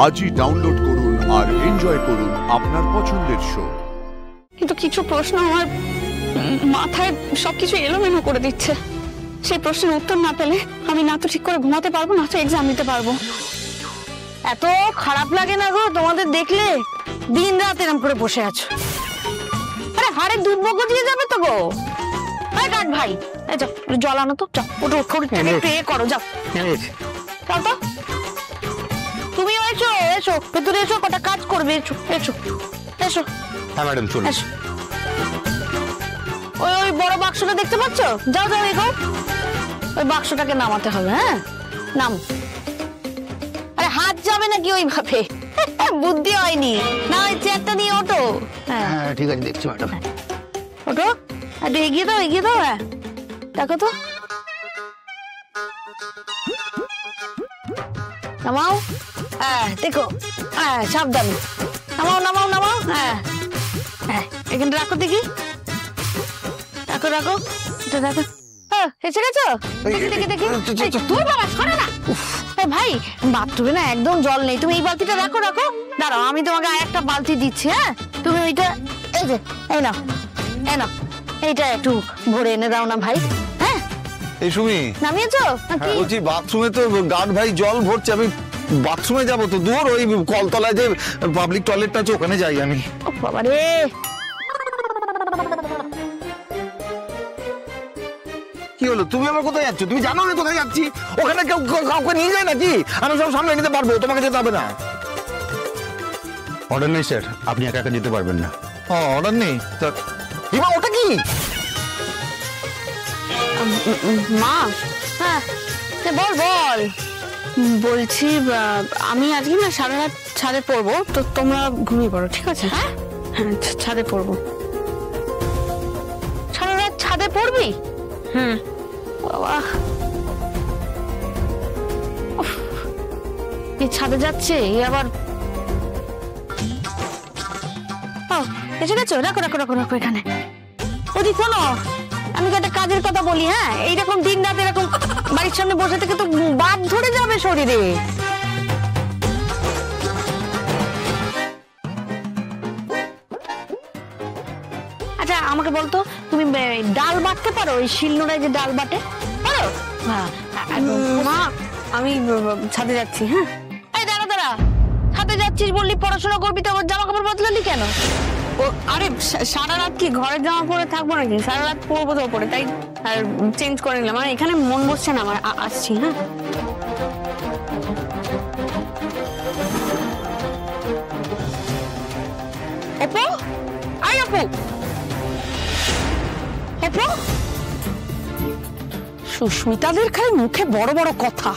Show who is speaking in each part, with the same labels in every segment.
Speaker 1: আজই ডাউনলোড করুন আর এনজয় করুন আপনার পছন্দের শো।
Speaker 2: কিন্তু কিছু প্রশ্ন আমার মাথায় সবকিছু এলোমেলো করে দিচ্ছে। সেই প্রশ্নের উত্তর না পেলে আমি না তো ঠিক করে ঘুমাতে পারবো, না তো এক্সাম দিতে পারবো।
Speaker 3: এত খারাপ লাগে না গো তোমাদের দেখলে? দিন রাত এরম করে বসে আছো। আরে হাড়ে দুর্ভোগ দিয়ে যাবে তো গো। আরে কাট ভাই, এই যাও জল আনো তো, যাও ওঠো ওঠো, প্রে করো, যাও যাও তো। তুমিও এসো, এসো ভেতরে এসো, কটা কাজ করবে, এসো এসো এসো।
Speaker 4: হ্যাঁ ম্যাডাম চলুন।
Speaker 3: এসো। ওই ওই বড় বাক্সটা দেখতে পাচ্ছ? যাও যাও এগো, ওই বাক্সটাকে নামাতে হবে। হ্যাঁ নাম। আরে হাত যাবে নাকি ওইভাবে? বুদ্ধি হয়নি না, ওই চেয়ারটা নিয়ে ওঠো। হ্যাঁ
Speaker 4: ঠিক আছে, দেখছি ম্যাডাম।
Speaker 3: ওঠো, একটু এগিয়ে দাও, এগিয়ে দাও। হ্যাঁ দেখো তো, নামাও। হ্যাঁ দেখো, হ্যাঁ সাবধানে নামাও নামাও নামাও। হ্যাঁ হ্যাঁ এখানে রাখো, দেখি রাখো রাখো, এটা রাখো। এসে গেছো? দেখি দেখি দেখি। তুই বাবা সরে না। ভাই বাথরুমে না একদম জল নেই, তুমি এই বালতিটা রাখো রাখো। দাঁড়াও আমি তোমাকে আর একটা বালতি দিচ্ছি। হ্যাঁ তুমি ওইটা, এই যে এই নাও, এই নাও, এইটা একটু ভরে এনে দাও না ভাই। হ্যাঁ
Speaker 4: এই সুমি,
Speaker 3: নামিয়েছো?
Speaker 4: বলছি বাথরুমে তো গার্ড ভাই জল ভরছে, আমি বাথরুমে যাবো তো দূর, ওই কলতলায় যে পাবলিক টয়লেটটা আছে ওখানে যাই আমি।
Speaker 3: ও বাবা রে,
Speaker 4: কি হলো? তুমি আমার কোথায় যাচ্ছ? তুমি জানো আমি কোথায় যাচ্ছি? ওখানে কেউ কাউকে নিয়ে যায় নাকি? আমি সব সামনে নিতে পারবো, তোমাকে যেতে হবে না।
Speaker 5: অর্ডার নেই স্যার, আপনি একা একা যেতে পারবেন না।
Speaker 4: অর্ডার নেই? ওটা কি?
Speaker 2: মা,
Speaker 3: হ্যাঁ বল বল।
Speaker 2: বলছি আমি আজকে না সারা রাত ছাদে পড়বো, তো তোমরা ঘুমিয়ে পড়ো, ঠিক আছে?
Speaker 3: হ্যাঁ
Speaker 2: হ্যাঁ ছাদে পড়বো।
Speaker 3: সারা রাত ছাদে পড়বি?
Speaker 2: হুম।
Speaker 3: বাবা এই ছাদে যাচ্ছে, এই আবার। এসে গেছো? রাখো রাখো রাখো রাখো এখানে। ওদিক শোনো, আমি একটা কাজের কথা বলি। হ্যাঁ এইরকম দিন রাত এরকম বাড়ির সামনে বসে থেকে তো বাদ ধরে যাবে শরীরে। আচ্ছা আমাকে বলতো, তুমি ডাল বাটতে পারো? ওই শিলনোড়ায় যে ডাল বাটে পারো? হ্যাঁ
Speaker 2: মা আমি ছাদে যাচ্ছি। হ্যাঁ
Speaker 3: এই দাঁড়া দাঁড়া, ছাদে যাচ্ছিস বললি, পড়াশোনা করবি তো আবার জামা কাপড় বদলালি কেন?
Speaker 2: ও আরে সারা রাত কি ঘরের জামা পরে থাকবো নাকি? সারা রাত পরবো তো ওপরে, তাই আর চেঞ্জ করে নিলাম। আর এখানে মন বসছে না আমার, আসছি। হ্যাঁ
Speaker 3: অপু, আই অপু, অপু।
Speaker 6: সুস্মিতাদের খালি মুখে বড় বড় কথা,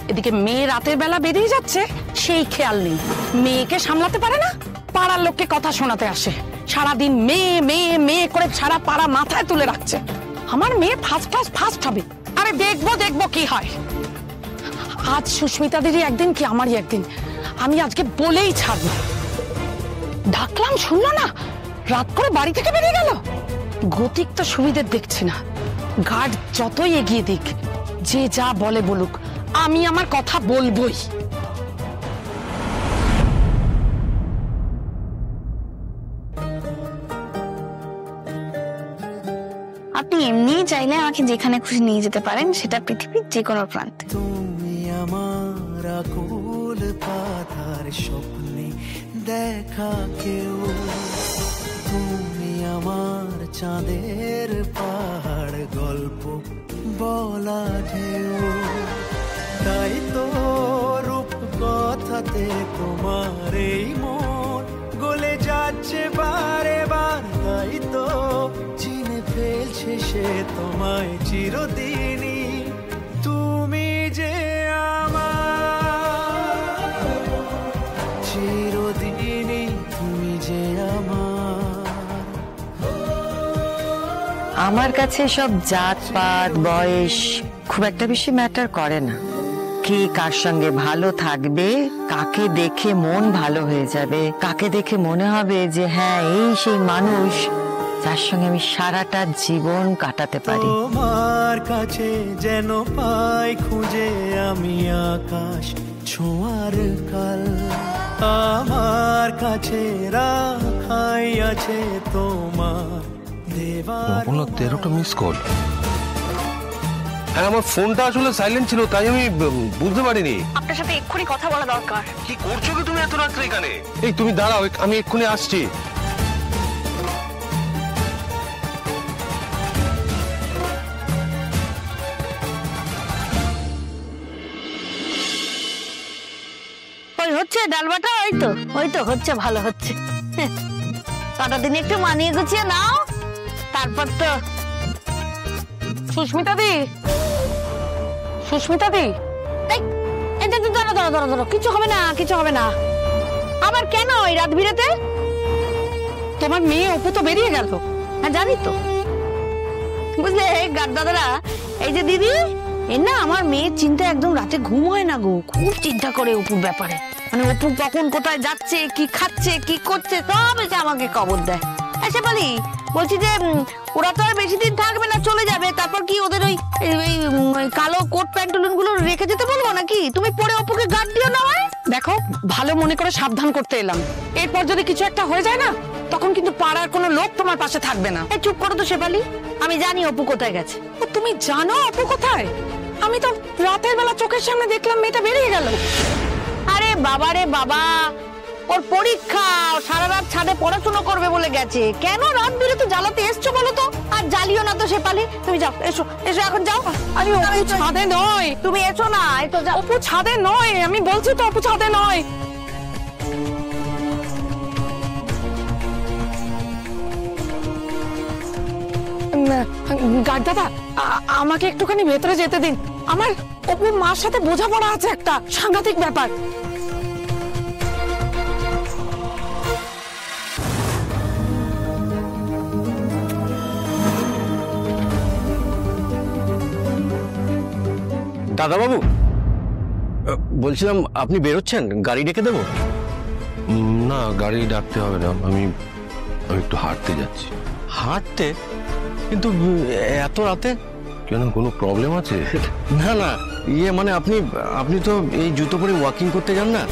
Speaker 6: এদিকে মেয়ে রাতের বেলা বেরিয়ে যাচ্ছে সেই খেয়াল নেই। মেয়েকে সামলাতে পারে না, পাড়ার লোককে কথা শোনাতে আসে। সারাদিন মেয়ে মেয়ে মেয়ে করে সারা পাড়া মাথায় তুলে রাখছে। আমার মেয়ে ফার্স্ট হবে। আরে দেখবো দেখবো কি হয়। আজ সুস্মিতাদেরই একদিন কি আমারই একদিন, আমি আজকে বলেই ছাড়বো। ডাকলাম শুনলো না, রাত করে বাড়ি থেকে বেরিয়ে গেল। গতিক তো সুবিধের দেখছি না। গার্ড যতই এগিয়ে দিক, যে যা বলে বলুক, আমি আমার কথা বলবোই।
Speaker 2: আপনি এমনি চাইলে আমাকে যেখানে খুশি নিয়ে যেতে পারেন, সেটা পৃথিবীর যে কোনো প্রান্তে।
Speaker 7: তুমি আমার আকুল পাতার স্বপ্নে দেখা কেউ, তুমি আমার চাঁদের পাহাড় গল্প বলা ঢেউ। তাই তো রূপ কথাতে তোমার এই মন গলে যাচ্ছে বারে বার। তাই তো চিনে ফেলছে সে তোমায় চিরদিনই। তুমি যে আমার চিরদিনই, তুমি যে
Speaker 8: আমার কাছে সব জাতপাত বয়স খুব একটা বেশি ম্যাটার করে না। কে কার সঙ্গে ভালো থাকবে, কাকে দেখে মন ভালো হয়ে যাবে, কাকে দেখে মনে হবে যে হ্যাঁ এই সেই মানুষ যার সঙ্গে আমি সারাটা জীবন কাটাতে পারি।
Speaker 7: তোমার কাছে যেন পাই খুঁজে আমি আকাশ ছোঁয়ার কাল। আমার কাছে রাখাই আছে তোমার দেবার।
Speaker 5: 13টা মিস কল। হ্যাঁ, আমার ফোনটা আসলে সাইলেন্ট ছিল, তাই আমি বুঝতে পারিনি।
Speaker 2: আপনার সাথে এক্ষুনি কথা বলা দরকার।
Speaker 5: কি করছো কি তুমি এত রাত্রে এখানে? এই তুমি দাঁড়াও, আমি এক্ষুনি আসছি।
Speaker 3: ওই হচ্ছে ডাল বাটা, ওই তো হচ্ছে, ভালো হচ্ছে। কটা দিন একটু মানিয়ে গুছিয়ে নাও, তারপর তো।
Speaker 6: সুস্মিতা দি, সুস্মিতা দি,
Speaker 3: ধরো, কিছু হবে না, কিছু হবে না। আবার কেন এই রাত বিরেতে?
Speaker 6: তোমার মেয়ে অপু তো বেরিয়ে গেল।
Speaker 3: হ্যাঁ জানি তো, বুঝলে দাদারা। এই যে দিদি, এর না আমার মেয়ের চিন্তা একদম রাতে ঘুম হয় না গো, খুব চিন্তা করে অপুর ব্যাপারে। মানে অপু কখন কোথায় যাচ্ছে, কি খাচ্ছে, কি করছে, সব এসে আমাকে খবর দেয়। এসে বলি, বলছি যে ওরা তো আর বেশি দিন থাকবে না, চলে যাবে। তারপর কি ওদের ওই কালো কোট প্যান্টুলুন গুলো রেখে যেতে বলবো নাকি? তুমি পরে অপুকে গার্ড দিও না।
Speaker 6: দেখো, ভালো মনে করে সাবধান করতে এলাম। এরপর যদি কিছু একটা হয়ে যায় না, তখন কিন্তু পাড়ার কোনো লোক তোমার পাশে থাকবে না।
Speaker 3: এই চুপ করো তো শেফালি, আমি জানি অপু কোথায় গেছে।
Speaker 6: ও, তুমি জানো অপু কোথায়? আমি তো রাতের বেলা চোখের সামনে দেখলাম মেয়েটা বেরিয়ে গেল।
Speaker 3: আরে বাবা রে বাবা, ওর পরীক্ষা, সারা রাত ছাদে পড়াশোনা করবে বলে গেছে। কেন রাত বিরেতে জ্বালাতে এসছো বলো তো? আর জ্বালিও না তো শেফালি, তুমি যাও, এসো এসো, এখন যাও।
Speaker 6: আরে অপু ছাদে নয়,
Speaker 3: তুমি এসো না, এসো যাও।
Speaker 6: অপু ছাদে নয়, আমি বলছি তো অপু ছাদে নয়। গার্ড দাদা, আমাকে একটুখানি ভেতরে যেতে দিন। আমার অপুর মার সাথে বোঝাপড়া আছে, একটা সাংঘাতিক ব্যাপার।
Speaker 5: দাদাবাবু, বলছিলাম আপনি বেরোচ্ছেন, গাড়ি ডেকে দেবো? না, গাড়ি ডাকতে হবে না, আমি একটু হাঁটতে যাচ্ছি। হাঁটতে? কিন্তু এত রাতে কেন, কোনো প্রবলেম আছে? না না, মানে আপনি তো এই জুতো পরে ওয়াকিং করতে যান না?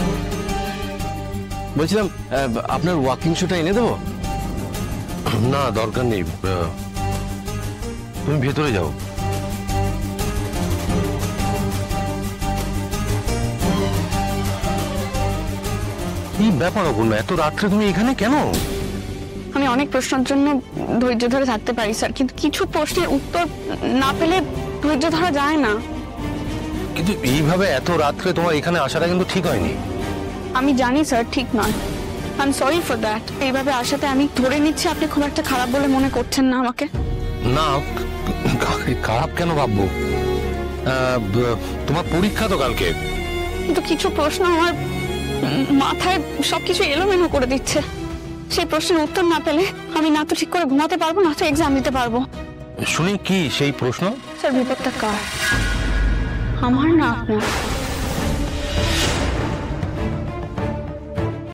Speaker 5: বলছিলাম আপনার ওয়াকিং শুটা এনে দেবো? না, দরকার নেই, তুমি ভেতরে যাও। কি ব্যাপার অপূর্ণা, এত রাত্রে তুমি এখানে কেন?
Speaker 2: আমি অনেক প্রশ্নের জন্য ধৈর্য ধরে থাকতে পারি স্যার, কিন্তু কিছু প্রশ্নের উত্তর না পেলে ধৈর্য ধরা যায় না।
Speaker 5: কিন্তু এইভাবে এত রাত্রে তোমার এখানে আসাটা কিন্তু ঠিক হয়নি।
Speaker 2: আমি জানি স্যার, ঠিক নয়। I am sorry for that. এইভাবে আসাতে আমি ধরে নিচ্ছি আপনি খুব একটা খারাপ বলে মনে করছেন না আমাকে।
Speaker 5: না, খারাপ কেন ভাববো? তোমার পরীক্ষা তো কালকে।
Speaker 2: কিন্তু কিছু প্রশ্ন আমার মাথায় সবকিছু এলোমেলো করে দিচ্ছে। সেই প্রশ্নের উত্তর না পেলে আমি না তো ঠিক করে ঘুমাতে পারবো, না তো এক্সাম দিতে পারবো।
Speaker 5: শুনি কি সেই প্রশ্ন?
Speaker 2: স্যার, বিপদটা কার? আমার না আপনার?